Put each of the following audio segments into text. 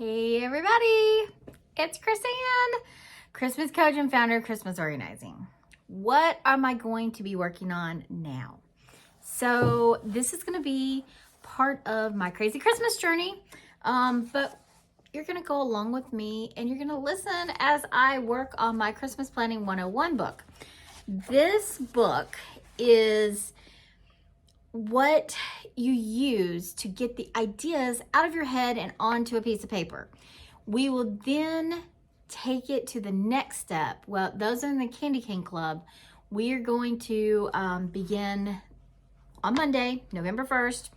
Hey everybody, it's Krisann, Christmas coach and founder of Christmas Organizing. What am I going to be working on now? So this is going to be part of my crazy Christmas journey, but you're going to go along with me and you're going to listen as I work on my Christmas Planning 101 book. This book is what you use to get the ideas out of your head and onto a piece of paper. We will then take it to the next step. Well, those are in the Candy Cane Club. We are going to begin on Monday, November 1st,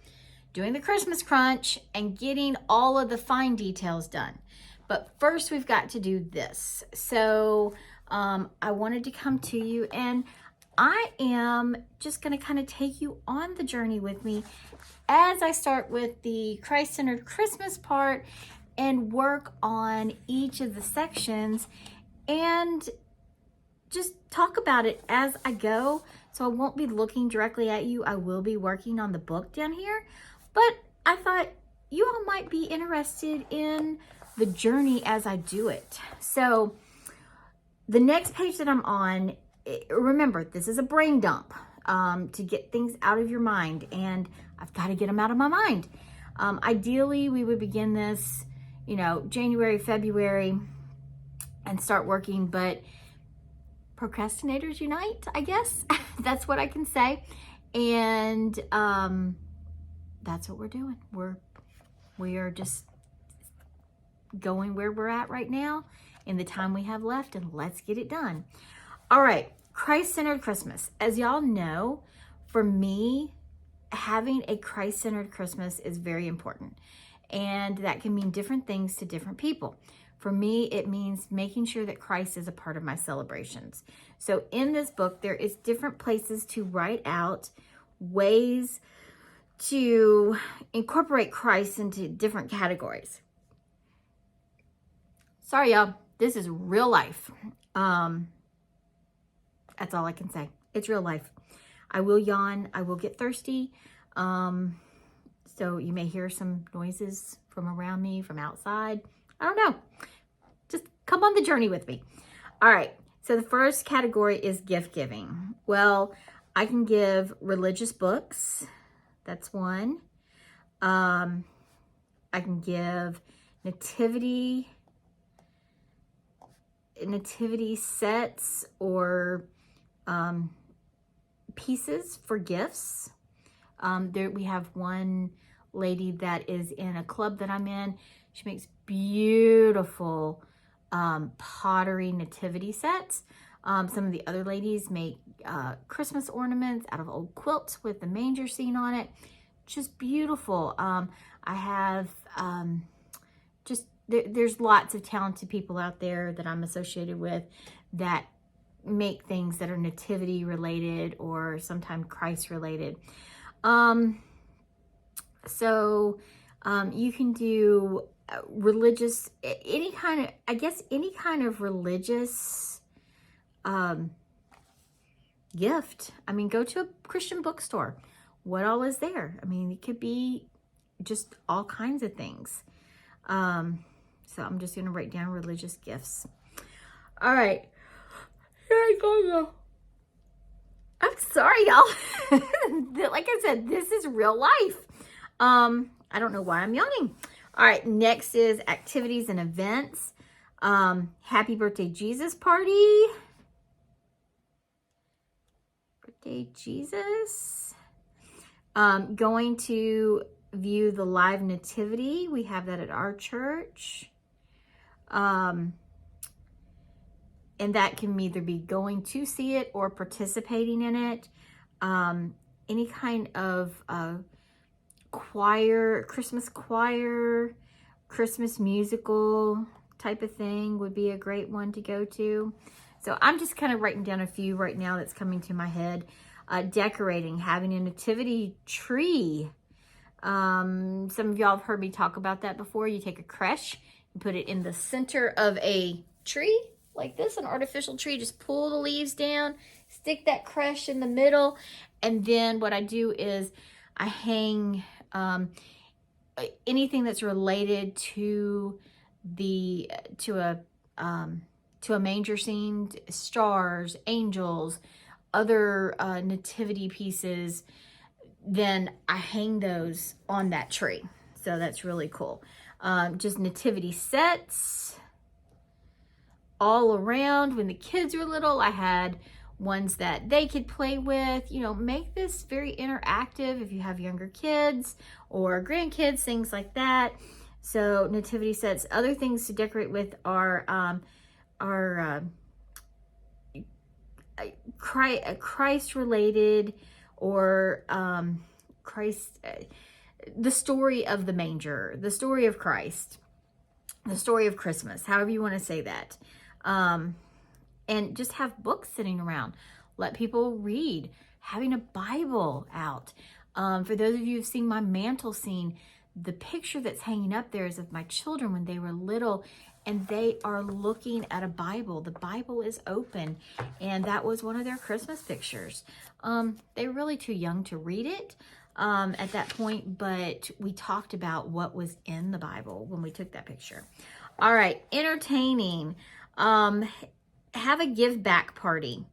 doing the Christmas crunch and getting all of the fine details done. But first we've got to do this. So I wanted to come to you, and I am just going to kind of take you on the journey with me as I start with the Christ-centered Christmas part and work on each of the sections and just talk about it as I go. So I won't be looking directly at you. I will be working on the book down here, but I thought you all might be interested in the journey as I do it. So the next page that I'm on, remember, this is a brain dump to get things out of your mind, and I've got to get them out of my mind. Ideally, we would begin this, January, February, and start working, but procrastinators unite, I guess. That's what I can say. And that's what we're doing. We are just going where we're at right now in the time we have left, and let's get it done. All right, Christ-centered Christmas. As y'all know, for me, having a Christ-centered Christmas is very important. And that can mean different things to different people. For me, it means making sure that Christ is a part of my celebrations. So in this book, there is different places to write out ways to incorporate Christ into different categories. Sorry, y'all. This is real life. That's all I can say. It's real life. I will yawn. I will get thirsty. So you may hear some noises from around me, from outside. I don't know. Just come on the journey with me. All right. So the first category is gift giving. Well, I can give religious books. That's one. I can give nativity sets or pieces for gifts. There we have one lady that is in a club that I'm in. She makes beautiful pottery nativity sets. Some of the other ladies make Christmas ornaments out of old quilts with the manger scene on it. Just beautiful. I have there's lots of talented people out there that I'm associated with that make things that are nativity related or sometimes Christ related. So you can do religious, any kind of religious gift. I mean, go to a Christian bookstore. What all is there? I mean, it could be just all kinds of things. So I'm just going to write down religious gifts. All right. Here I go. I'm sorry, y'all. Like I said, this is real life. I don't know why I'm yawning. All right. Next is activities and events. Happy birthday, Jesus party. Birthday, Jesus. Going to view the live nativity. We have that at our church. And that can either be going to see it or participating in it. Any kind of choir, Christmas musical type of thing would be a great one to go to. So I'm just kind of writing down a few right now that's coming to my head. Decorating, having a nativity tree. Some of y'all have heard me talk about that before. You take a creche and put it in the center of a tree like this, an artificial tree. Just pull the leaves down, stick that creche in the middle, and then what I do is I hang anything that's related to to a manger scene, stars, angels, other nativity pieces, then I hang those on that tree. So that's really cool. Just nativity sets all around. When the kids were little, I had ones that they could play with. You know, make this very interactive if you have younger kids or grandkids, things like that. So nativity sets. Other things to decorate with are Christ related, or Christ, the story of the manger, the story of Christ, the story of Christmas, however you want to say that. And just have books sitting around. Let people read. Having a Bible out. For those of you who've seen my mantle scene, the picture that's hanging up there is of my children when they were little, and they are looking at a Bible. The Bible is open, and that was one of their Christmas pictures. They were really too young to read it at that point, but we talked about what was in the Bible when we took that picture. All right, entertaining. Have a give back party.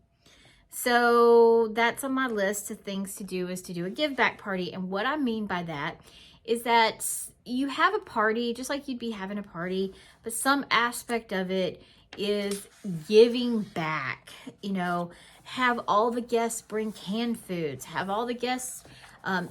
So that's on my list of things to do, is to do a give back party. And what I mean by that is that you have a party just like you'd be having a party, but some aspect of it is giving back. You know, have all the guests bring canned foods, have all the guests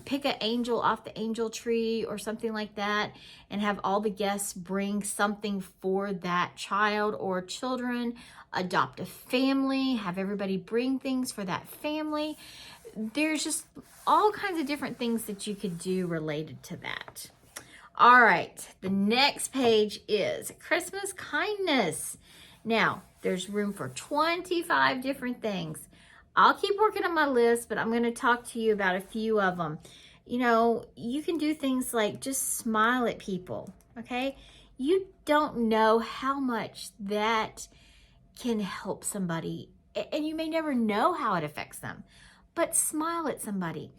pick an angel off the angel tree or something like that, and have all the guests bring something for that child or children. Adopt a family, have everybody bring things for that family. There's just all kinds of different things that you could do related to that. All right, the next page is Christmas kindness. Now, there's room for 25 different things. I'll keep working on my list, but I'm going to talk to you about a few of them. You know, you can do things like just smile at people, okay? You don't know how much that can help somebody, and you may never know how it affects them, but smile at somebody.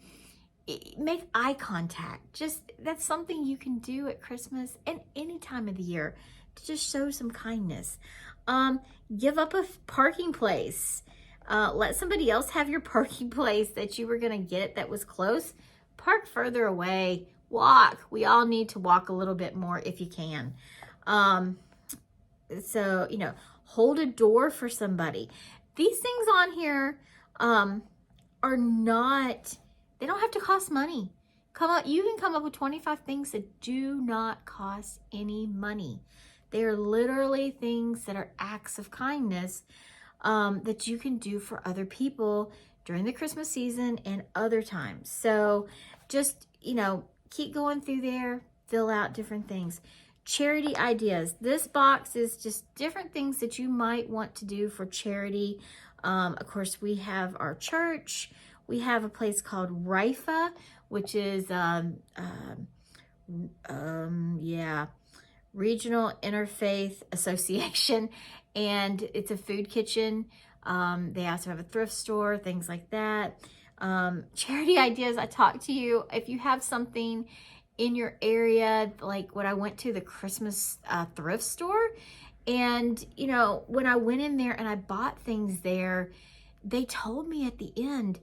Make eye contact. Just, that's something you can do at Christmas and any time of the year to just show some kindness. Give up a parking place. Let somebody else have your parking place that you were going to get that was close. Park further away. Walk. We all need to walk a little bit more if you can. So, you know, hold a door for somebody. These things on here are not, they don't have to cost money. You can come up with 25 things that do not cost any money. They are literally things that are acts of kindness that you can do for other people during the Christmas season and other times. So just, you know, keep going through there, fill out different things. Charity ideas. This box is just different things that you might want to do for charity. Of course, we have our church. We have a place called RIFA, which is Regional Interfaith Association, and it's a food kitchen. They also have a thrift store, things like that. Charity ideas. I talked to you. If you have something in your area, like when I went to the Christmas thrift store, and you know, when I went in there and I bought things there, they told me at the end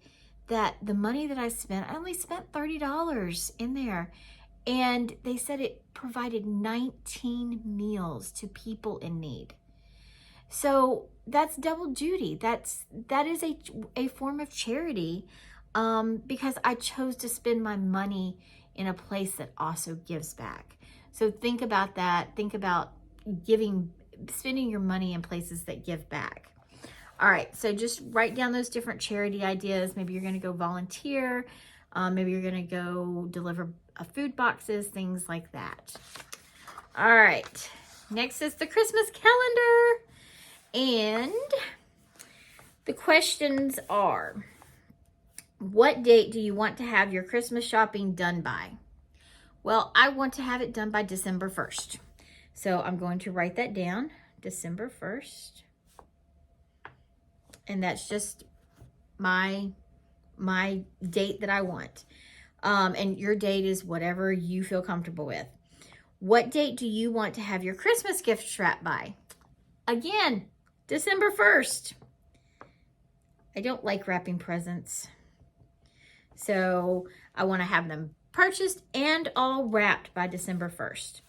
that the money that I spent, I only spent $30 in there, and they said it provided 19 meals to people in need. So that's double duty. That is a form of charity, because I chose to spend my money in a place that also gives back. So think about that. Think about spending your money in places that give back. All right, so just write down those different charity ideas. Maybe you're going to go volunteer. Maybe you're going to go deliver food boxes, things like that. All right, next is the Christmas calendar. And the questions are, what date do you want to have your Christmas shopping done by? Well, I want to have it done by December 1st. So I'm going to write that down, December 1st. And that's just my date that I want. And your date is whatever you feel comfortable with. What date do you want to have your Christmas gift wrapped by? Again, December 1st. I don't like wrapping presents. So I want to have them purchased and all wrapped by December 1st.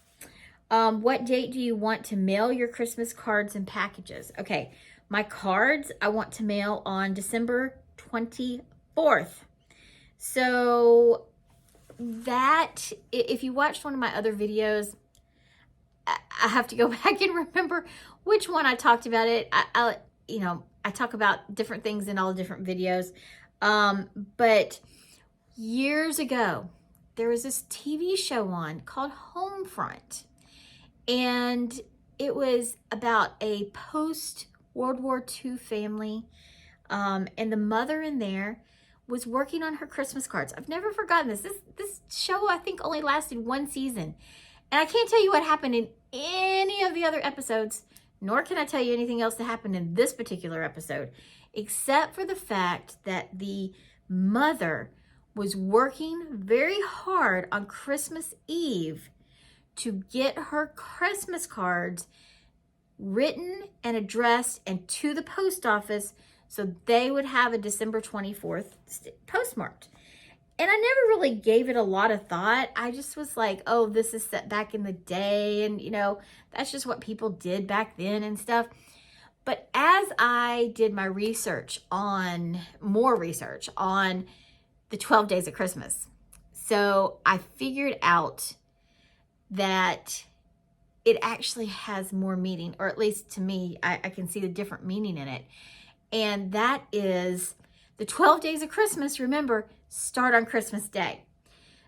What date do you want to mail your Christmas cards and packages? Okay, my cards I want to mail on December 24th. So that, if you watched one of my other videos, I have to go back and remember which one I talked about it. I talk about different things in all different videos. But years ago, there was this TV show on called Homefront. And it was about a post-World War II family. And the mother in there was working on her Christmas cards. I've never forgotten this. This show, I think, only lasted one season. And I can't tell you what happened in any of the other episodes, nor can I tell you anything else that happened in this particular episode, except for the fact that the mother was working very hard on Christmas Eve to get her Christmas cards written and addressed and to the post office so they would have a December 24th postmarked. And I never really gave it a lot of thought. I just was like, oh, this is set back in the day. And, that's just what people did back then and stuff. But as I did my more research on the 12 days of Christmas, so I figured out that it actually has more meaning, or at least to me, I can see the different meaning in it. And that is the 12 days of Christmas, remember, start on Christmas Day.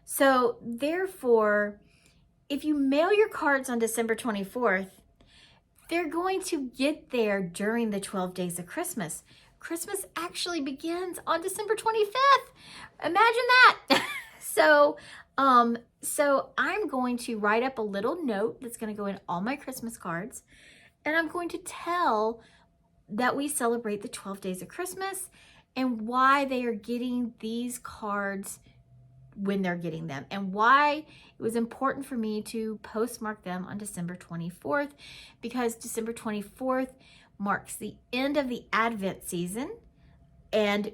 So therefore, if you mail your cards on December 24th, they're going to get there during the 12 days of Christmas. Christmas actually begins on December 25th. Imagine that. So I'm going to write up a little note that's going to go in all my Christmas cards. And I'm going to tell that we celebrate the 12 days of Christmas and why they are getting these cards when they're getting them, and why it was important for me to postmark them on December 24th, because December 24th marks the end of the Advent season, and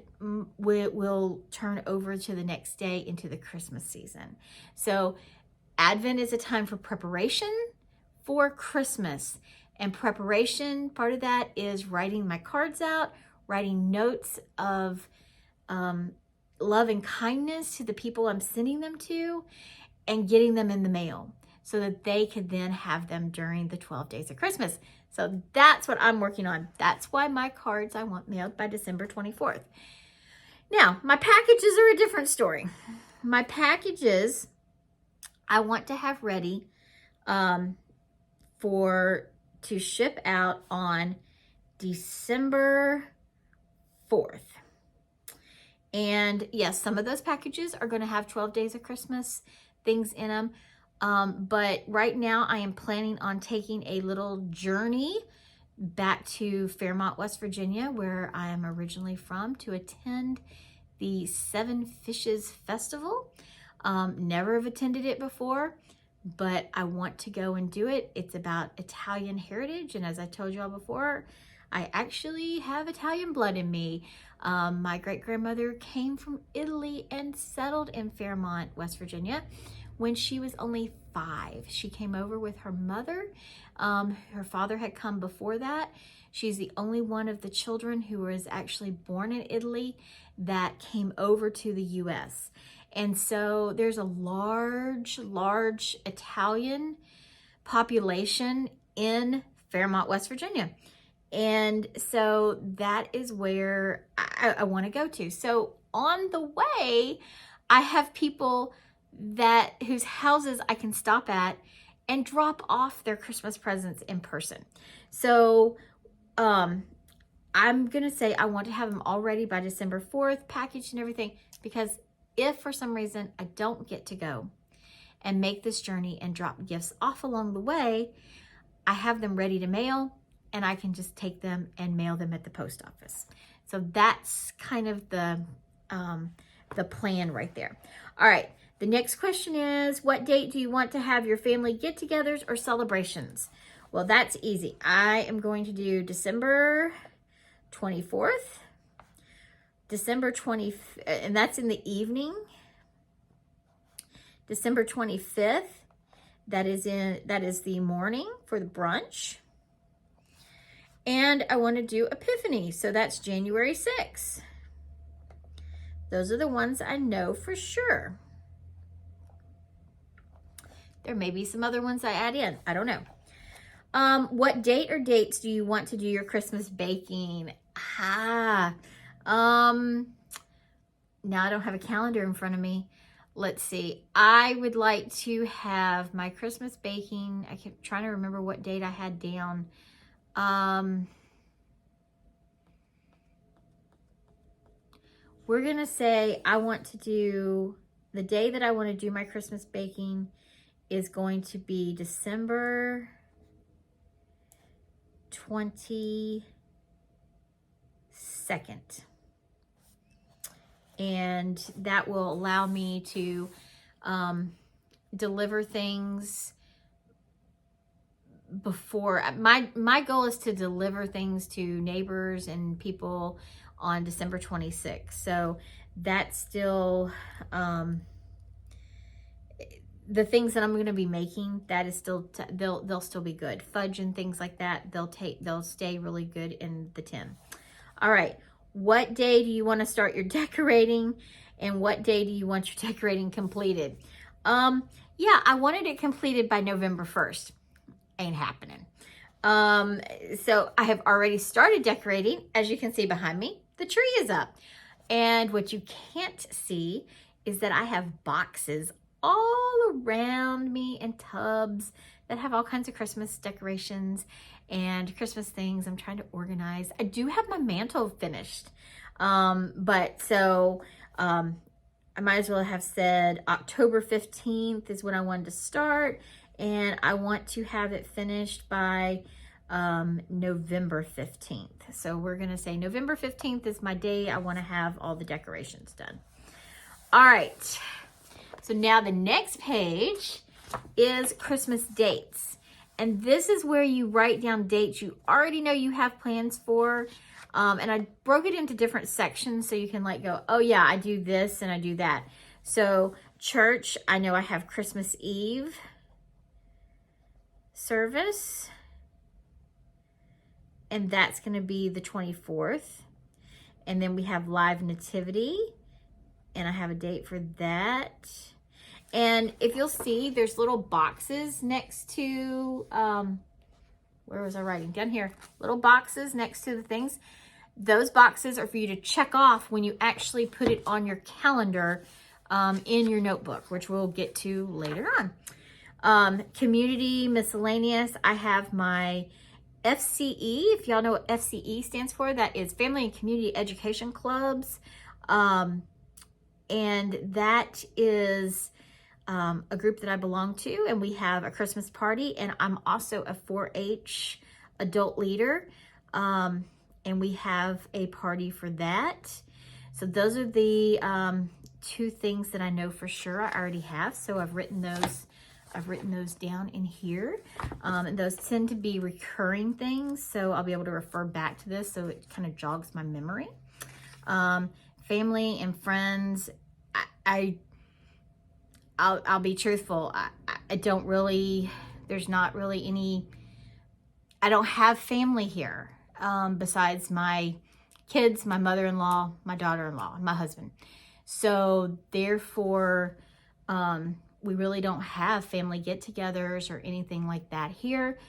will turn over to the next day into the Christmas season. So Advent is a time for preparation for Christmas, and preparation, part of that is writing my cards out, writing notes of love and kindness to the people I'm sending them to, and getting them in the mail so that they could then have them during the 12 days of Christmas. So that's what I'm working on. That's why my cards I want mailed by December 24th. Now, my packages are a different story. My packages I want to have ready to ship out on December 4th. And yes, some of those packages are going to have 12 days of Christmas things in them. But right now I am planning on taking a little journey back to Fairmont, West Virginia, where I am originally from, to attend the Seven Fishes Festival. Never have attended it before, but I want to go and do it. It's about Italian heritage. And as I told you all before, I actually have Italian blood in me. My great-grandmother came from Italy and settled in Fairmont, West Virginia when she was only 5. She came over with her mother. Her father had come before that. She's the only one of the children who was actually born in Italy that came over to the U.S. And so there's a large Italian population in Fairmont, West Virginia. And so that is where I want to go to. So on the way, I have people whose houses I can stop at and drop off their Christmas presents in person. So I'm going to say I want to have them all ready by December 4th, packaged and everything, because if for some reason I don't get to go and make this journey and drop gifts off along the way, I have them ready to mail, and I can just take them and mail them at the post office. So that's kind of the plan right there. All right, The next question is, what date do you want to have your family get-togethers or celebrations? Well, that's easy. I am going to do December 24th, December 20th, and that's in the evening. December 25th, that is the morning for the brunch. And I want to do Epiphany, so that's January 6th. Those are the ones I know for sure. There may be some other ones I add in. I don't know. What date or dates do you want to do your Christmas baking? Now I don't have a calendar in front of me. Let's see. I would like to have my Christmas baking. I keep trying to remember what date I had down. We're going to say I want to do, the day that I want to do my Christmas baking is going to be December 22nd. And that will allow me to deliver things before. My goal is to deliver things to neighbors and people on December 26th. So that's still the things that I'm going to be making. That is still they'll still be good. Fudge and things like that, they'll stay really good in the tin. All right. What day do you want to start your decorating, and what day do you want your decorating completed? Yeah, I wanted it completed by November 1st. Ain't happening. So I have already started decorating. As you can see behind me, the tree is up. And what you can't see is that I have boxes all around me and tubs that have all kinds of Christmas decorations and Christmas things I'm trying to organize. I do have my mantle finished. I might as well have said October 15th is when I wanted to start. And I want to have it finished by November 15th. So we're going to say November 15th is my day I want to have all the decorations done. All right. So now the next page is Christmas dates. And this is where you write down dates you already know you have plans for. And I broke it into different sections so you can like go, oh yeah, I do this and I do that. So church, I know I have Christmas Eve service. And that's going to be the 24th. And then we have live nativity. And I have a date for that. And if you'll see, there's little boxes next to, where was I writing? Down here. Little boxes next to the things. Those boxes are for you to check off when you actually put it on your calendar in your notebook, which we'll get to later on. Community miscellaneous. I have my FCE. If y'all know what FCE stands for, that is Family and Community Education Clubs. And that is a group that I belong to, and we have a Christmas party, and I'm also a 4-H adult leader, and we have a party for that. So those are the two things that I know for sure I already have. So I've written those down in here, and those tend to be recurring things, so I'll be able to refer back to this, so it kind of jogs my memory. Family and friends, I'll be truthful. I don't really, there's not really any, I don't have family here besides my kids, my mother-in-law, my daughter-in-law, and my husband. So therefore, we really don't have family get-togethers or anything like that here.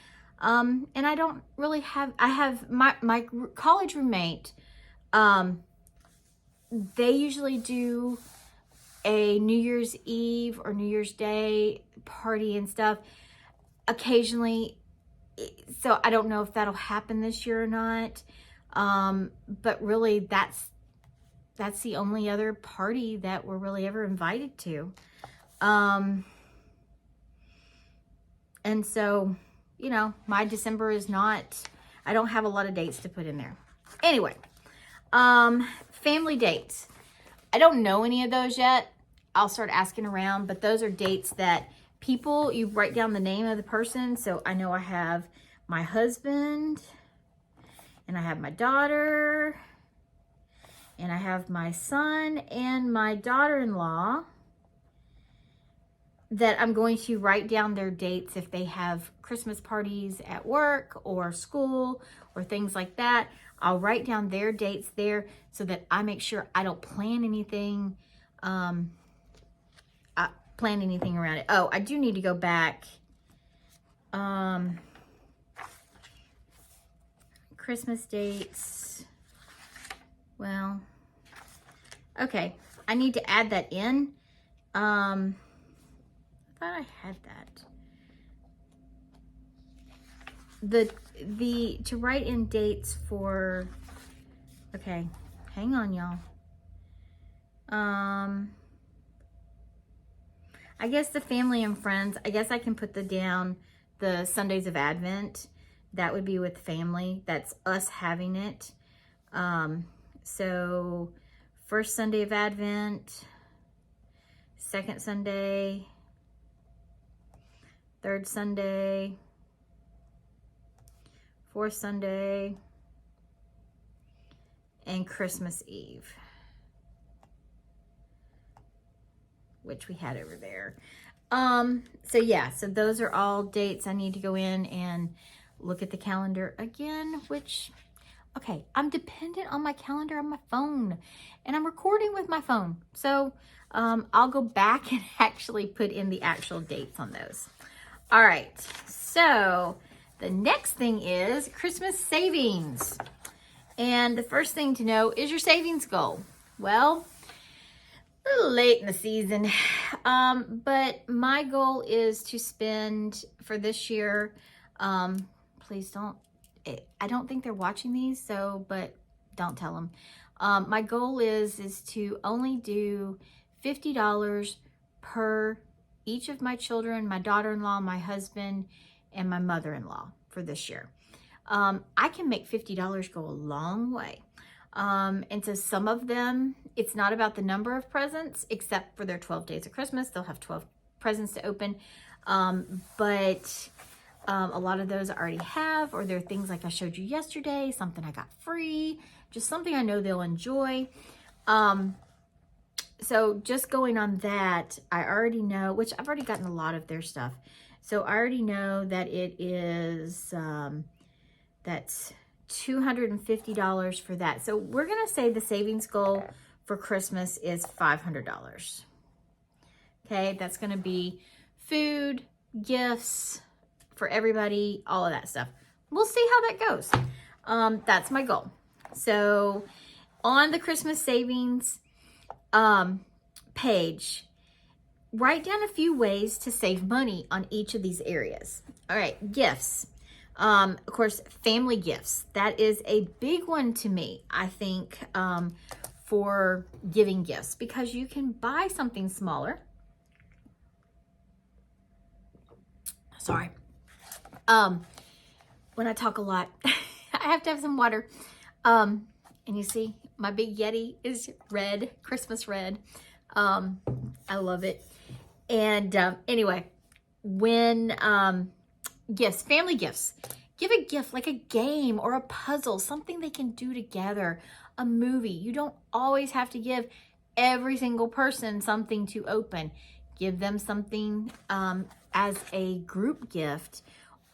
And I don't really have, I have my college roommate, they usually do a New Year's Eve or New Year's Day party and stuff occasionally. So I don't know if that'll happen this year or not. But really that's the only other party that we're really ever invited to. And so, you know, my December is not, I don't have a lot of dates to put in there. Anyway, family dates. I don't know any of those yet. I'll start asking around, but those are dates that people, you write down the name of the person. So I know I have my husband, and I have my daughter, and I have my son and my daughter-in-law that I'm going to write down their dates if they have Christmas parties at work or school or things like that. I'll write down their dates there so that I make sure I don't plan anything around it. Oh, I do need to go back. Christmas dates. Well, okay. I need to add that in. I thought I had that. To write in dates for, okay, hang on, y'all. I guess the family and friends, I guess I can put the Sundays of Advent. That would be with family. That's us having it. So first Sunday of Advent, second Sunday, third Sunday, fourth Sunday, and Christmas Eve, which we had over there. So yeah, so those are all dates I need to go in and look at the calendar again, which, okay, I'm dependent on my calendar on my phone, and I'm recording with my phone. So I'll go back and actually put in the actual dates on those. All right, so the next thing is Christmas savings. And the first thing to know is your savings goal. Well, a little late in the season, but my goal is to spend for this year, please don't, I don't think they're watching these, so, but don't tell them. My goal is to only do $50 per each of my children, my daughter-in-law, my husband, and my mother-in-law for this year. I can make $50 go a long way. And so some of them, it's not about the number of presents, except for their 12 days of Christmas. They'll have 12 presents to open. But a lot of those I already have, or they're things like I showed you yesterday, something I got free, just something I know they'll enjoy. So just going on that, I already know, which I've already gotten a lot of their stuff. So I already know that it is, that's $250 for that. So we're going to say the savings goal for Christmas is $500. Okay, that's going to be food, gifts for everybody, all of that stuff. We'll see how that goes. That's my goal. So on the Christmas savings page, write down a few ways to save money on each of these areas. All right, gifts. Of course, family gifts. That is a big one to me, I think, for giving gifts, because you can buy something smaller. Sorry. When I talk a lot, I have to have some water. And you see, my big Yeti is red, Christmas red. I love it. And anyway, when gifts, family gifts, give a gift like a game or a puzzle, something they can do together, a movie. You don't always have to give every single person something to open. Give them something as a group gift.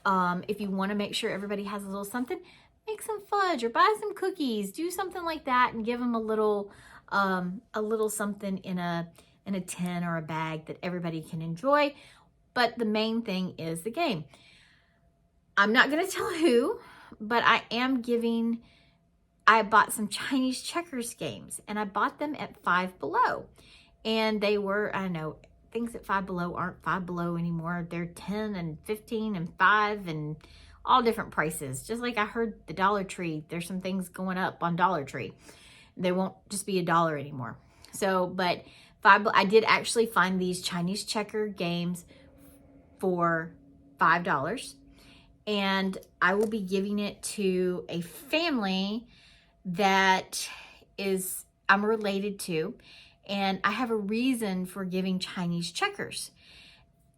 If you want to make sure everybody has a little something, make some fudge or buy some cookies, do something like that, and give them a little something in a tin or a bag that everybody can enjoy. But the main thing is the game. I'm not going to tell who, but I bought some Chinese checkers games, and I bought them at Five Below. And they were, I don't know, things at Five Below aren't Five Below anymore. They're 10 and 15 and 5 and all different prices. Just like I heard the Dollar Tree, there's some things going up on Dollar Tree. They won't just be $1 anymore. So, but I did actually find these Chinese checker games for $5. And I will be giving it to a family that I'm related to. And I have a reason for giving Chinese checkers.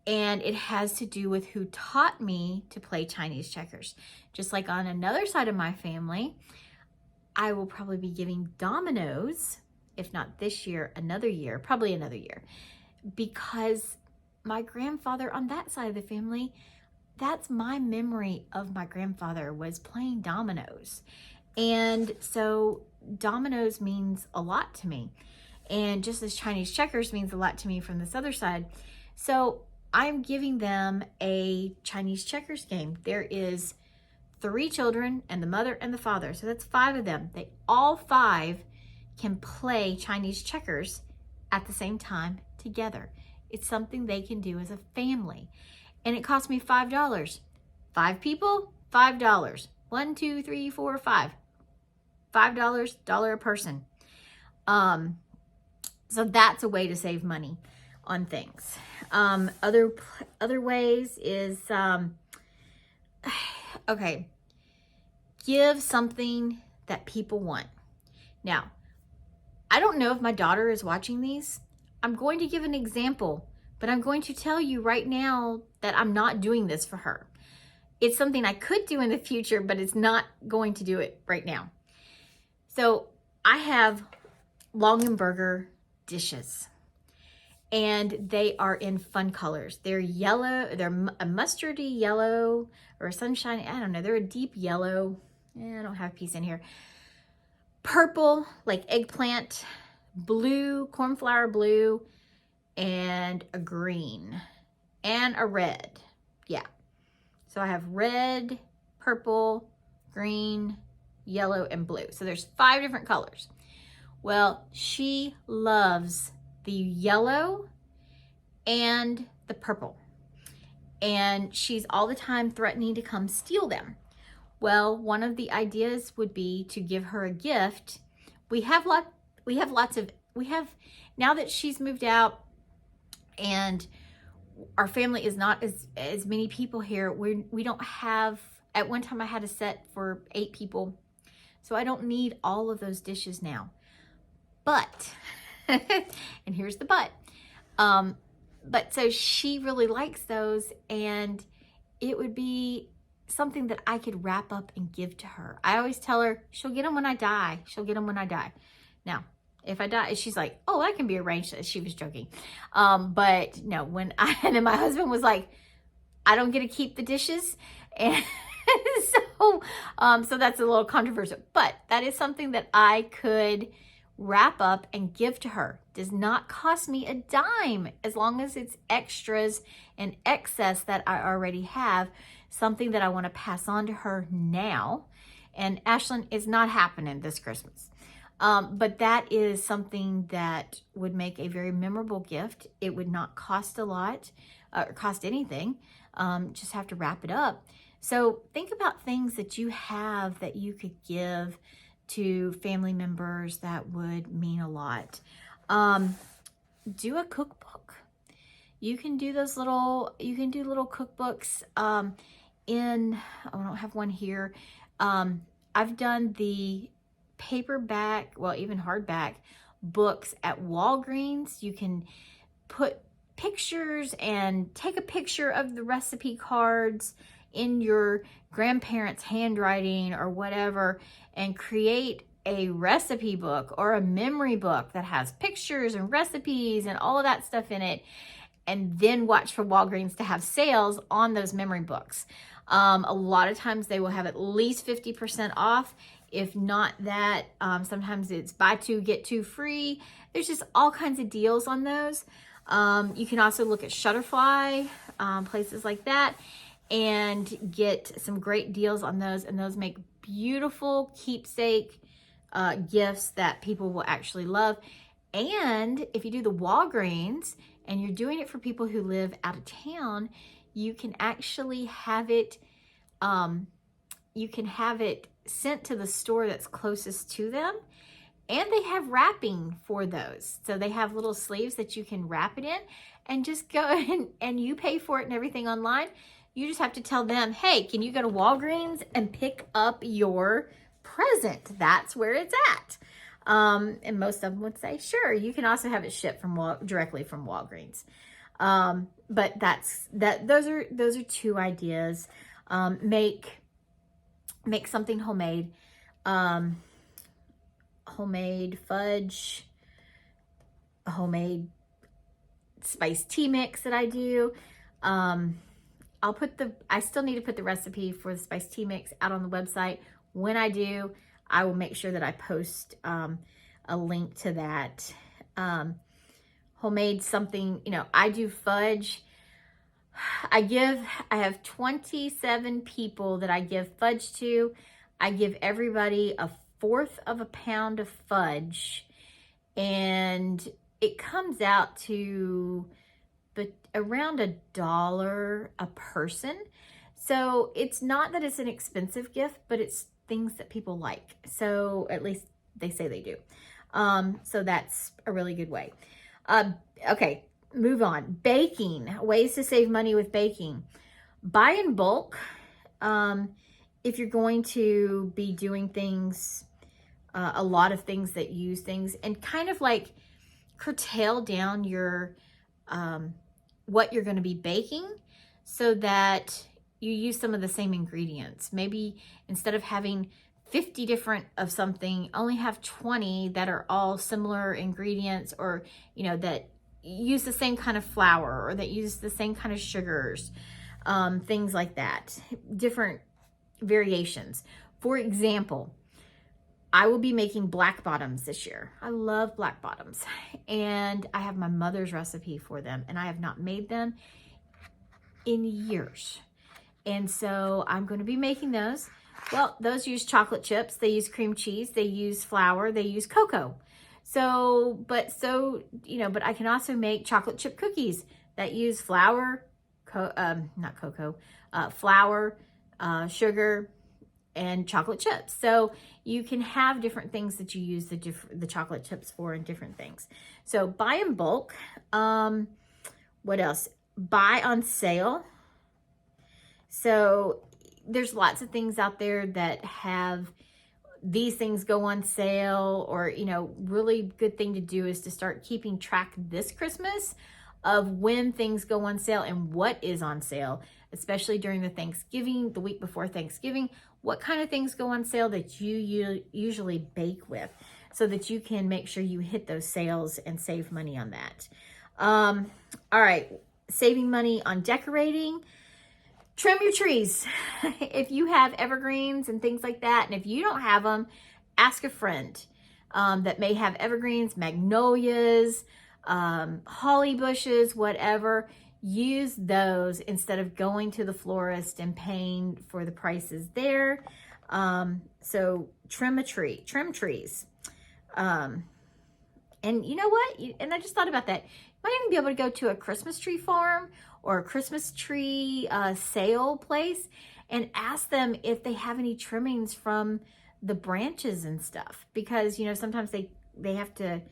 And it has to do with who taught me to play Chinese checkers. Just like on another side of my family, I will probably be giving dominoes, if not this year, another year, probably another year. Because my grandfather on that side of the family, that's my memory of my grandfather, was playing dominoes. And so dominoes means a lot to me. And just as Chinese checkers means a lot to me from this other side. So I'm giving them a Chinese checkers game. There is 3 children and the mother and the father. So that's 5 of them. They all 5 can play Chinese checkers at the same time together. It's something they can do as a family. And it cost me $5. 5 people, $5. 1, 2, 3, 4, 5. $5, $1 a person. So that's a way to save money on things. Other ways is, okay, give something that people want. Now, I don't know if my daughter is watching these. I'm going to give an example, but I'm going to tell you right now that I'm not doing this for her. It's something I could do in the future, but it's not going to do it right now. So I have Longenberger dishes, and they are in fun colors. They're yellow, they're a mustardy yellow or a sunshine, I don't know, they're a deep yellow. I don't have a piece in here. Purple, like eggplant, blue, cornflower blue, and a green, and a red. Yeah. So I have red, purple, green, yellow, and blue. So there's 5 different colors. Well, she loves the yellow and the purple. And she's all the time threatening to come steal them. Well, one of the ideas would be to give her a gift. Now that she's moved out and our family is not as many people here, we don't have, at one time I had a set for 8 people. So I don't need all of those dishes now. But, and here's the but. But so she really likes those, and it would be something that I could wrap up and give to her. I always tell her, she'll get them when I die. She'll get them when I die. Now, if I die, she's like, oh, that can be arranged. She was joking. But no, and then my husband was like, I don't get to keep the dishes. And so that's a little controversial, but that is something that I could wrap up and give to her. Does not cost me a dime, as long as it's extras and excess that I already have, something that I want to pass on to her now. And Ashlyn, is not happening this Christmas. But that is something that would make a very memorable gift. It would not cost a lot, or cost anything. Just have to wrap it up. So think about things that you have that you could give to family members that would mean a lot. Do a cookbook. You can do little cookbooks. I don't have one here. I've done the paperback, well, even hardback books at Walgreens. You can put pictures and take a picture of the recipe cards in your grandparents' handwriting or whatever, and create a recipe book or a memory book that has pictures and recipes and all of that stuff in it, and then watch for Walgreens to have sales on those memory books. A lot of times they will have at least 50% off. If not that, sometimes it's buy 2, get 2 free. There's just all kinds of deals on those. You can also look at Shutterfly, places like that, and get some great deals on those. And those make beautiful keepsake gifts that people will actually love. And if you do the Walgreens and you're doing it for people who live out of town, you can actually have it, sent to the store that's closest to them. And they have wrapping for those. So they have little sleeves that you can wrap it in, and just go and you pay for it and everything online. You just have to tell them, hey, can you go to Walgreens and pick up your present? That's where it's at. And most of them would say, sure, you can also have it shipped directly from Walgreens. But those are two ideas. Make something homemade. Homemade fudge, a homemade spiced tea mix that I do. I still need to put the recipe for the spiced tea mix out on the website. When I do, I will make sure that I post a link to that. Homemade something, I do fudge. I have 27 people that I give fudge to. I give everybody a 1/4 of a pound of fudge, and it comes out to around $1 a person. So it's not that it's an expensive gift, but it's things that people like. So at least they say they do. So that's a really good way. Okay, move on. Baking, ways to save money with baking. Buy in bulk. If you're going to be doing things, a lot of things that use things, and kind of like curtail down your what you're going to be baking so that you use some of the same ingredients. Maybe instead of having 50 different of something, only have 20 that are all similar ingredients, or that use the same kind of flour, or that use the same kind of sugars, things like that, different variations. For example, I will be making black bottoms this year. I love black bottoms, and I have my mother's recipe for them, and I have not made them in years. And so I'm going to be making those. Well, those use chocolate chips, they use cream cheese, they use flour, they use cocoa. But I can also make chocolate chip cookies that use flour, flour, sugar, and chocolate chips. So you can have different things that you use the chocolate chips for, and different things. So buy in bulk. What else? Buy on sale. So there's lots of things out there that have these things go on sale, or really good thing to do is to start keeping track this Christmas of when things go on sale and what is on sale, especially during the week before Thanksgiving. What kind of things go on sale that you usually bake with, so that you can make sure you hit those sales and save money on that. All right, saving money on decorating. Trim your trees. If you have evergreens and things like that, and if you don't have them, ask a friend that may have evergreens, magnolias, holly bushes, whatever. Use those instead of going to the florist and paying for the prices there. So trim trees. And you know what? And I just thought about that. You might even be able to go to a Christmas tree farm or a Christmas tree sale place and ask them if they have any trimmings from the branches and stuff, because sometimes they have to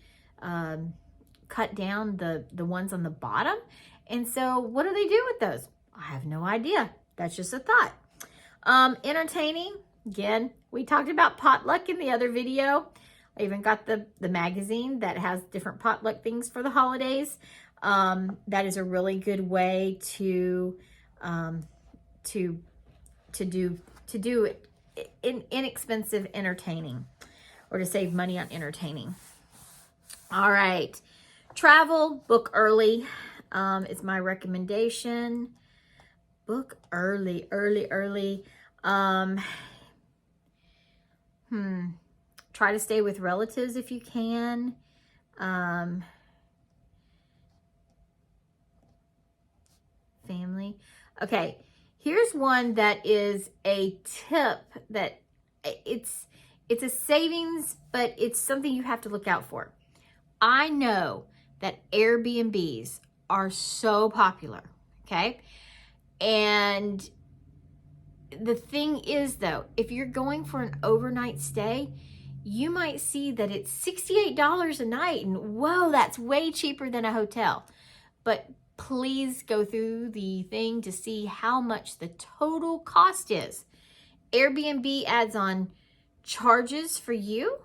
cut down the ones on the bottom. And so what do they do with those? I have no idea. That's just a thought. Entertaining. Again, we talked about potluck in the other video. I even got the magazine that has different potluck things for the holidays. That is a really good way to do inexpensive entertaining, or to save money on entertaining. All right, travel, book early is my recommendation. Book early. Try to stay with relatives if you can. Family. Okay, here's one that is a tip that it's a savings, but it's something you have to look out for. I know that Airbnbs are so popular, okay? And the thing is, though, if you're going for an overnight stay, you might see that it's $68 a night, and whoa, that's way cheaper than a hotel. But please go through the thing to see how much the total cost is. Airbnb adds on charges for you.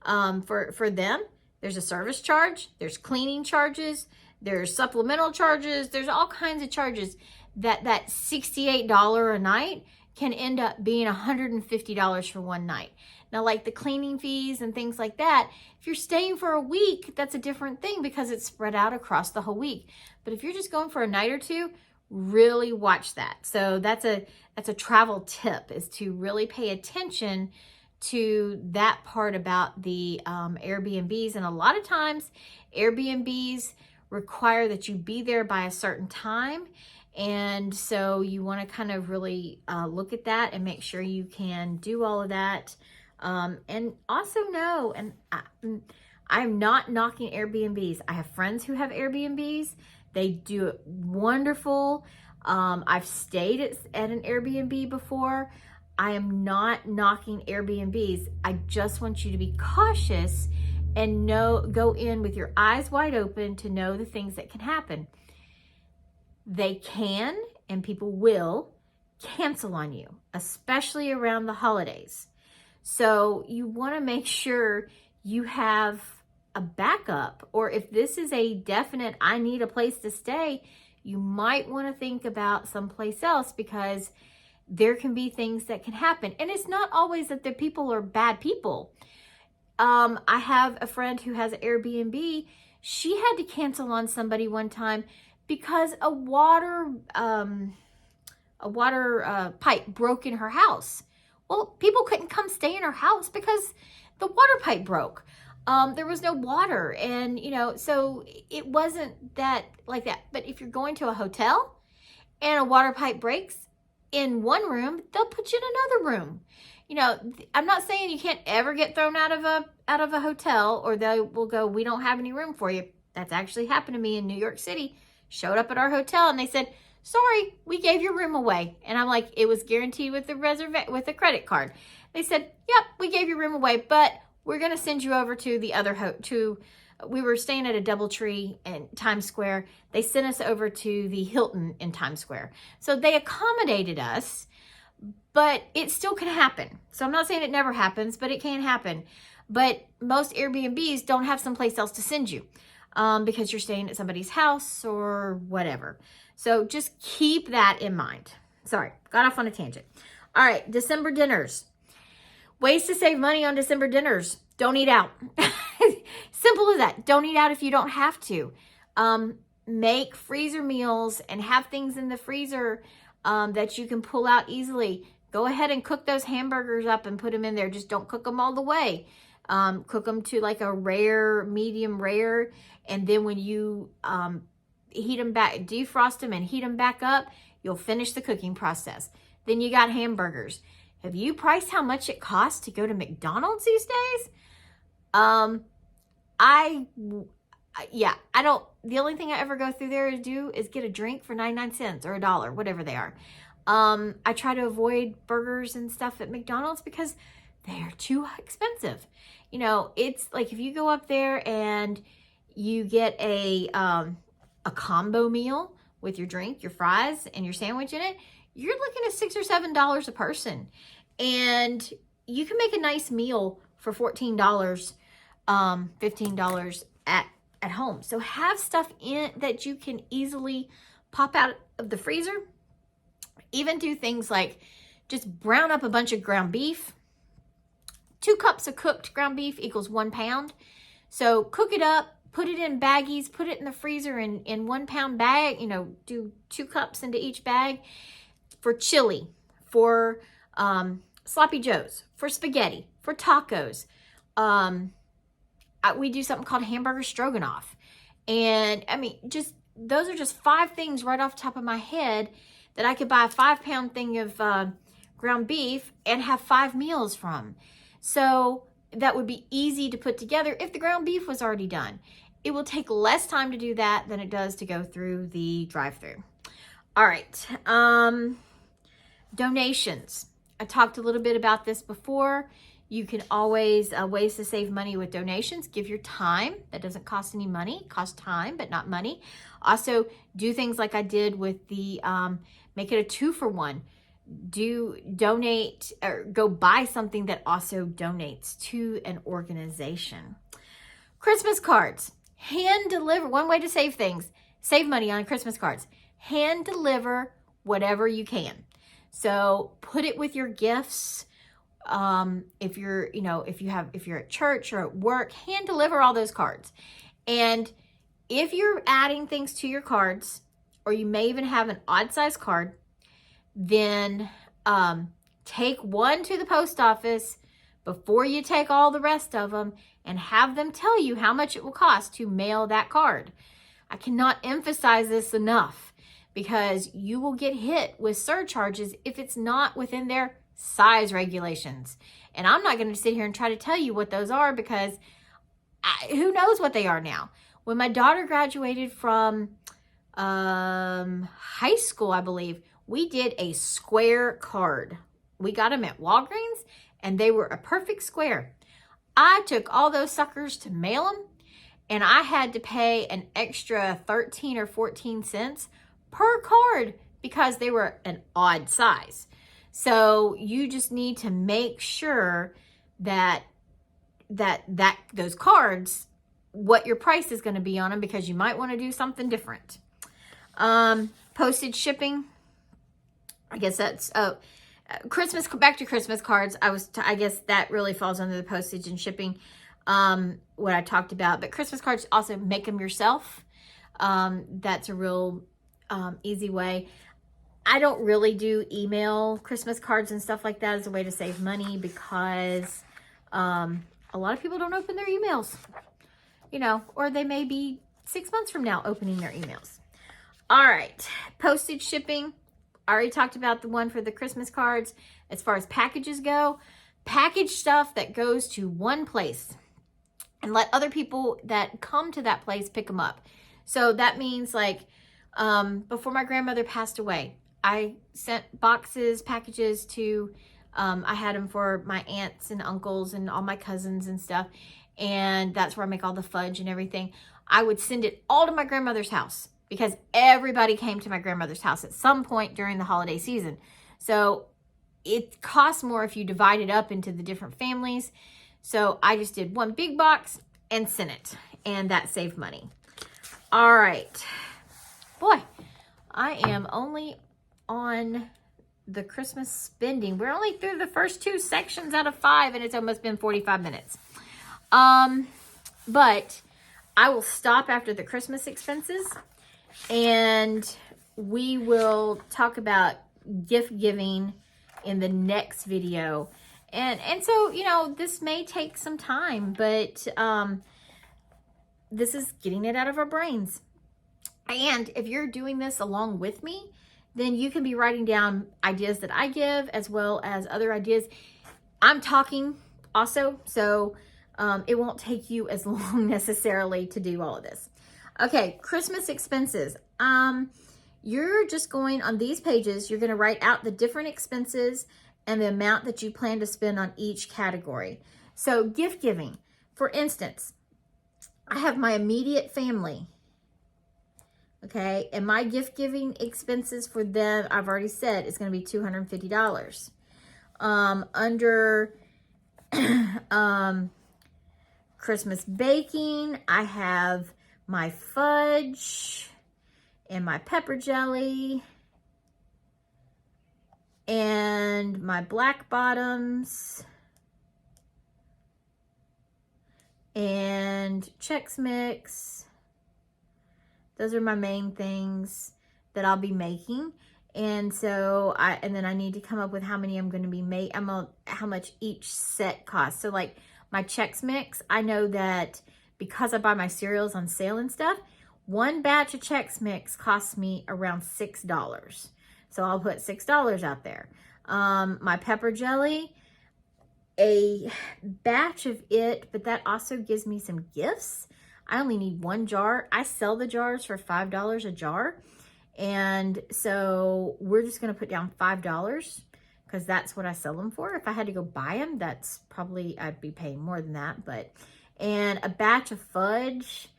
for them. There's a service charge, there's cleaning charges, there's supplemental charges, there's all kinds of charges that $68 a night can end up being $150 for one night. Now, like the cleaning fees and things like that, if you're staying for a week, that's a different thing because it's spread out across the whole week. But if you're just going for a night or two, really watch that. So that's a travel tip, is to really pay attention to that part about the Airbnbs. And a lot of times Airbnbs require that you be there by a certain time. And so you want to kind of really look at that and make sure you can do all of that. And also know, and I'm not knocking Airbnbs. I have friends who have Airbnbs. They do it wonderful. I've stayed at an Airbnb before. I am not knocking Airbnbs. I just want you to be cautious and go in with your eyes wide open to know the things that can happen. They can, and people will, cancel on you, especially around the holidays. So you want to make sure you have a backup, or if this is a definite, I need a place to stay, you might want to think about someplace else, because there can be things that can happen. And it's not always that the people are bad people. I have a friend who has an Airbnb. She had to cancel on somebody one time because a water pipe broke in her house. Well, people couldn't come stay in her house because the water pipe broke. There was no water, and so it wasn't that like that. But if you're going to a hotel and a water pipe breaks in one room, they'll put you in another room. I'm not saying you can't ever get thrown out of a hotel, or they will go, we don't have any room for you. That's actually happened to me in New York City. Showed up at our hotel and they said, sorry, we gave your room away. And I'm like, it was guaranteed with a credit card. They said, yep, we gave your room away, but we're going to send you over to the other we were staying at a DoubleTree in Times Square. They sent us over to the Hilton in Times Square. So they accommodated us, but it still can happen. So I'm not saying it never happens, but it can happen. But most Airbnbs don't have someplace else to send you because you're staying at somebody's house or whatever. So just keep that in mind. Sorry, got off on a tangent. All right, December dinners. Ways to save money on December dinners. Don't eat out. Simple as that. Don't eat out if you don't have to. Make freezer meals and have things in the freezer that you can pull out easily. Go ahead and cook those hamburgers up and put them in there. Just don't cook them all the way. Cook them to like a rare, medium rare. And then when you heat them back, defrost them and heat them back up, you'll finish the cooking process. Then you got hamburgers. Have you priced how much it costs to go to McDonald's these days? I don't, the only thing I ever go through there to do is get a drink for 99 cents or $1, whatever they are. I try to avoid burgers and stuff at McDonald's because they're too expensive. It's like if you go up there and you get a combo meal with your drink, your fries, and your sandwich in it, you're looking at $6 or $7 a person. And you can make a nice meal for $14, $15 at home. So have stuff in that you can easily pop out of the freezer. Even do things like just brown up a bunch of ground beef. 2 cups of cooked ground beef equals 1 pound. So cook it up, put it in baggies, put it in the freezer in 1 pound bag, do 2 cups into each bag for chili, for sloppy joes, for spaghetti, for tacos. We do something called hamburger stroganoff. And those are just 5 things right off the top of my head that I could buy a 5-pound thing of ground beef and have 5 meals from. So that would be easy to put together if the ground beef was already done. It will take less time to do that than it does to go through the drive-thru. All right. Donations. I talked a little bit about this before. You can always, ways to save money with donations. Give your time. That doesn't cost any money. It costs time, but not money. Also, do things like I did with the, make it a 2-for-1. donate or go buy something that also donates to an organization. Christmas cards, hand deliver. One way to save money on Christmas cards, hand deliver whatever you can. So put it with your gifts. If you're at church or at work, hand deliver all those cards. And if you're adding things to your cards, or you may even have an odd size card, then take one to the post office before you take all the rest of them and have them tell you how much it will cost to mail that card. I cannot emphasize this enough, because you will get hit with surcharges if it's not within their size regulations. And I'm not going to sit here and try to tell you what those are, because who knows what they are now. When my daughter graduated from high school, I believe, we did a square card. We got them at Walgreens, and they were a perfect square. I took all those suckers to mail them, and I had to pay an extra 13 or 14 cents per card because they were an odd size. So you just need to make sure that those cards, what your price is going to be on them, because you might want to do something different. Postage shipping. I guess that's Christmas. Back to Christmas cards. I guess that really falls under the postage and shipping. What I talked about, but Christmas cards, also make them yourself. That's a real easy way. I don't really do email Christmas cards and stuff like that as a way to save money, because a lot of people don't open their emails, or they may be 6 months from now opening their emails. All right, postage shipping. I already talked about the one for the Christmas cards. As far as packages go, package stuff that goes to one place and let other people that come to that place pick them up. So that means, like, before my grandmother passed away, I sent packages to, I had them for my aunts and uncles and all my cousins and stuff. And that's where I make all the fudge and everything. I would send it all to my grandmother's house, because everybody came to my grandmother's house at some point during the holiday season. So it costs more if you divide it up into the different families. So I just did one big box and sent it, and that saved money. All right. Boy, I am only on the Christmas spending. We're only through the first 2 sections out of 5, and it's almost been 45 minutes. But I will stop after the Christmas expenses, and we will talk about gift giving in the next video. And so, this may take some time, but this is getting it out of our brains. And if you're doing this along with me, then you can be writing down ideas that I give, as well as other ideas. I'm talking also, so it won't take you as long necessarily to do all of this. Okay, Christmas expenses. You're just going on these pages, you're going to write out the different expenses and the amount that you plan to spend on each category. So gift giving, for instance, I have my immediate family. Okay, and my gift giving expenses for them, I've already said, is going to be $250. Under Christmas baking, I have my fudge and my pepper jelly and my black bottoms and Chex Mix. Those are my main things that I'll be making. And so then I need to come up with how many I'm going to be how much each set costs. So like my Chex Mix, I know that because I buy my cereals on sale and stuff, one batch of Chex Mix costs me around $6. So I'll put $6 out there. My pepper jelly, a batch of it, but that also gives me some gifts. I only need 1 jar. I sell the jars for $5 a jar. And so we're just going to put down $5 because that's what I sell them for. If I had to go buy them, that's probably, I'd be paying more than that. And a batch of fudge,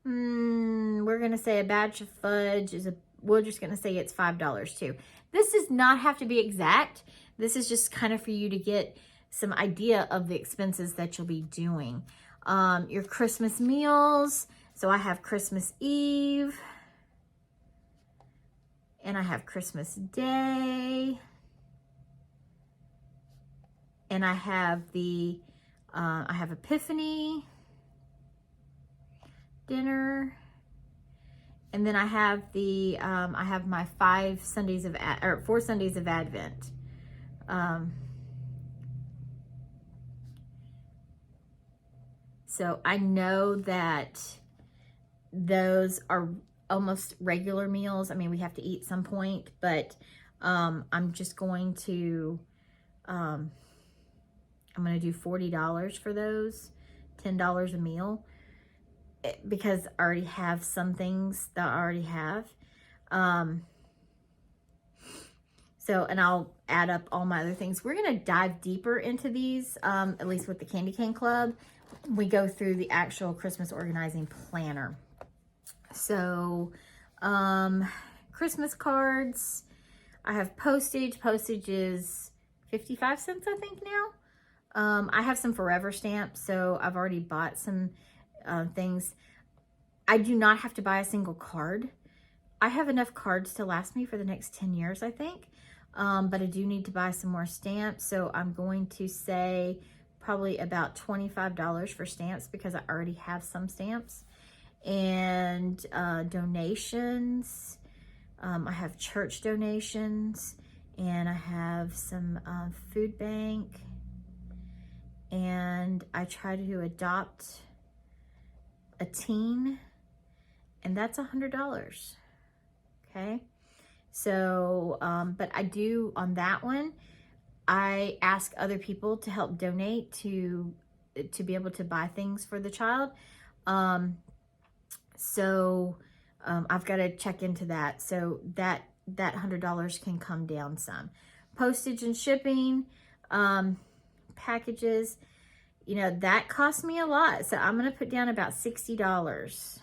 we're going to say a batch of fudge we're just going to say it's $5 too. This does not have to be exact. This is just kind of for you to get some idea of the expenses that you'll be doing. Your Christmas meals. So I have Christmas Eve and I have Christmas Day and I have I have Epiphany dinner, and then I have I have my 4 Sundays of Advent. So I know that those are almost regular meals. I mean, we have to eat some point, but I'm just going to, I'm going to do $40 for those, $10 a meal, because I already have some things that I already have. So, and I'll add up all my other things. We're going to dive deeper into these, at least with the Candy Cane Club. We go through the actual Christmas organizing planner. So, Christmas cards, I have postage. Postage is 55 cents, I think now. I have some forever stamps, so I've already bought some things. I do not have to buy a single card. I have enough cards to last me for the next 10 years, I think. But I do need to buy some more stamps. So I'm going to say probably about $25 for stamps because I already have some stamps. And donations. I have church donations, and I have some food bank, and I try to adopt a teen, and that's $100. Okay. So, but I do on that one, I ask other people to help donate to be able to buy things for the child. So I've got to check into that. So that $100 can come down some. Postage and shipping, packages, you know, that cost me a lot. So I'm going to put down about $60.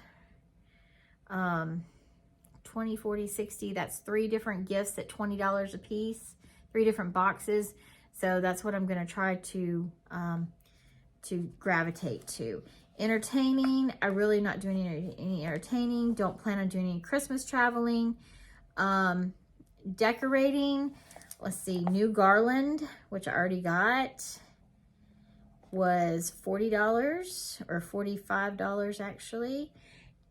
20, 40, 60. That's 3 different gifts at $20 a piece, 3 different boxes. So that's what I'm going to try to gravitate to. Entertaining, I'm really not doing any entertaining. Don't plan on doing any Christmas traveling. Decorating, let's see, new garland, which I already got, was $40 or $45 actually.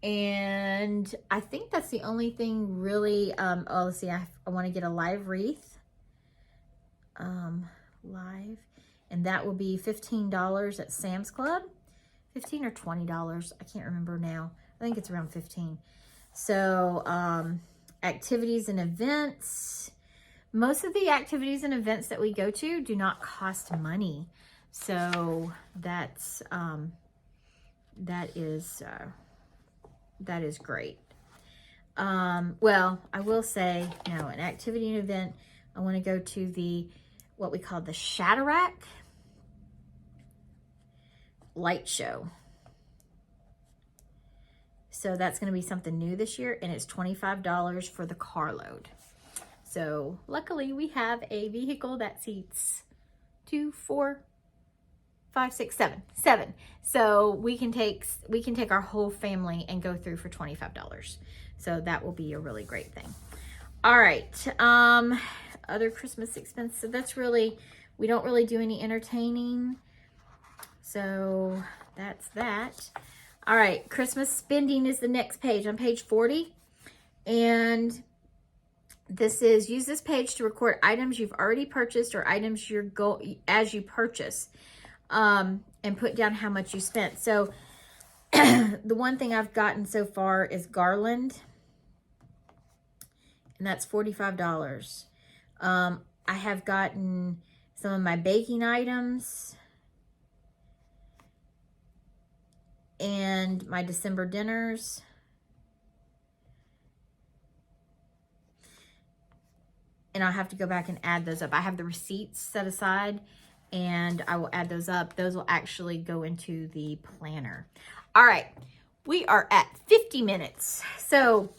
And I think that's the only thing really. Oh, let's see, I want to get a live wreath. Live, and that will be $15 at Sam's Club. $15 or $20, I can't remember now. I think it's around 15. So activities and events. Most of the activities and events that we go to do not cost money. So that's that is great. Well, I will say, no, an activity and event, I want to go to what we call the Shatterack light show. So that's going to be something new this year, and it's $25 for the carload. So luckily we have a vehicle that seats 2, 4, 5, 6, 7. So we can take our whole family and go through for $25. So that will be a really great thing. All right. Other Christmas expenses. So that's really, we don't really do any entertaining. So that's that. All right, Christmas spending is the next page, on page 40. And this is, use this page to record items you've already purchased or items as you purchase, and put down how much you spent. So the one thing I've gotten so far is garland, and that's $45. I have gotten some of my baking items and my December dinners. And I'll have to go back and add those up. I have the receipts set aside, and I will add those up. Those will actually go into the planner. All right, we are at 50 minutes. So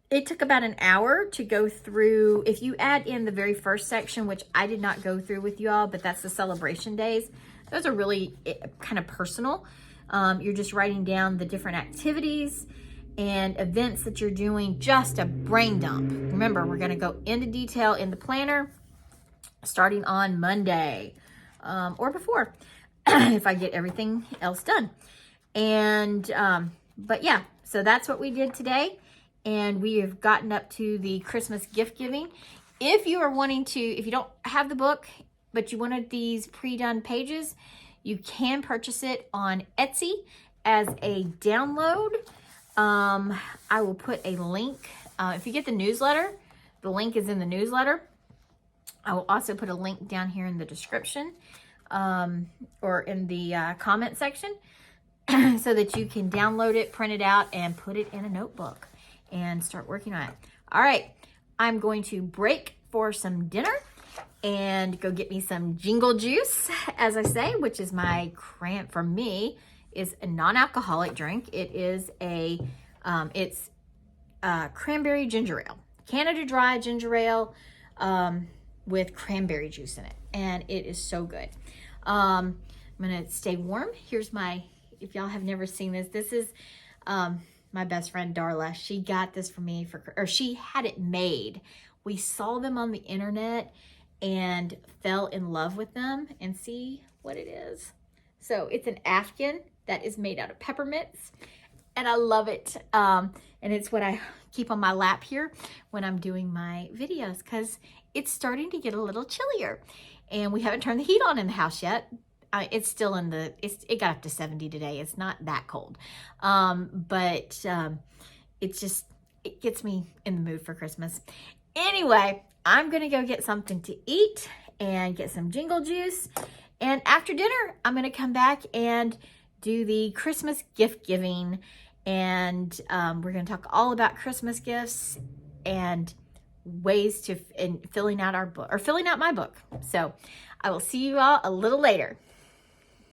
It took about an hour to go through. If you add in the very first section, which I did not go through with y'all, but that's the celebration days. Those are really kind of personal. You're just writing down the different activities and events that you're doing, just a brain dump. Remember, we're gonna go into detail in the planner starting on Monday or before if I get everything else done. And, but yeah, so that's what we did today. And we have gotten up to the Christmas gift giving. If you are wanting to, if you don't have the book, but you wanted these pre-done pages, you can purchase it on Etsy as a download. I will put a link. If you get the newsletter, the link is in the newsletter. I will also put a link down here in the description or in the comment section so that you can download it, print it out, and put it in a notebook and start working on it. All right, I'm going to break for some dinner and go get me some jingle juice, as I say, which is my for me, is a non-alcoholic drink. It is it's cranberry ginger ale, Canada Dry ginger ale with cranberry juice in it, and it is so good. I'm gonna stay warm. Here's my, if y'all have never seen this, this is my best friend Darla. She got this for me or she had it made. We saw them on the internet and fell in love with them, and see what it is. So it's an Afghan that is made out of peppermints, and I love it. And it's what I keep on my lap here when I'm doing my videos, because it's starting to get a little chillier, and we haven't turned the heat on in the house yet. It's still in the, it got up to 70 today. It's not that cold. But it's just, it gets me in the mood for Christmas. Anyway, I'm going to go get something to eat and get some jingle juice. And after dinner, I'm going to come back and do the Christmas gift giving. And we're going to talk all about Christmas gifts and ways to, filling out our book, or filling out my book. So I will see you all a little later.